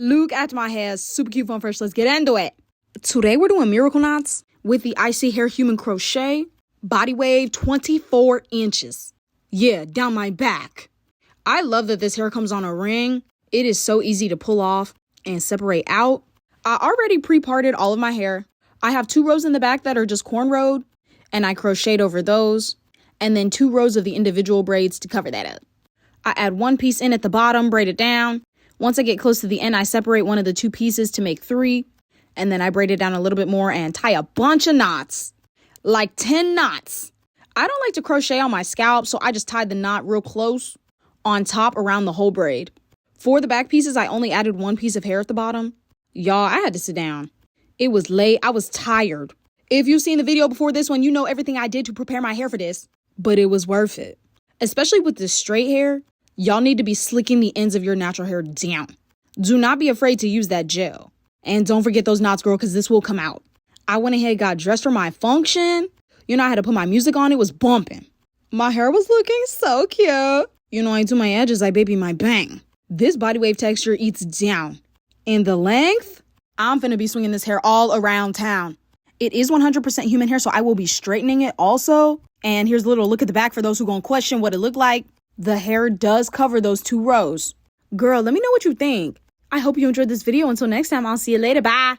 Look at my hair. Super cute, fun, fresh. Let's get into it. Today we're doing miracle knots with the Icy Hair Human Crochet Body Wave 24 inches. Yeah, down my back. I love that this hair comes on a ring. It is so easy to pull off and separate out. I already pre-parted all of my hair. I have 2 rows in the back that are just cornrowed, and I crocheted over those, and then 2 rows of the individual braids to cover that up. I add 1 piece in at the bottom, braid it down. Once I get close to the end, I separate one of the 2 pieces to make 3, and then I braid it down a little bit more and tie a bunch of knots, like 10 knots. I don't like to crochet on my scalp, so I just tied the knot real close on top around the whole braid. For the back pieces, I only added 1 piece of hair at the bottom. Y'all, I had to sit down. It was late. I was tired. If you've seen the video before this one, you know everything I did to prepare my hair for this. But it was worth it. Especially with this straight hair, y'all need to be slicking the ends of your natural hair down. Do not be afraid to use that gel. And don't forget those knots, girl, because this will come out. I went ahead, got dressed for my function. You know, I had to put my music on. It was bumping. My hair was looking so cute. You know, I do my edges, I baby my bang. This body wave texture eats down. And the length, I'm finna be swinging this hair all around town. It is 100% human hair, so I will be straightening it also. And here's a little look at the back for those who gonna question what it looked like. The hair does cover those 2 rows. Girl, let me know what you think. I hope you enjoyed this video. Until next time, I'll see you later. Bye.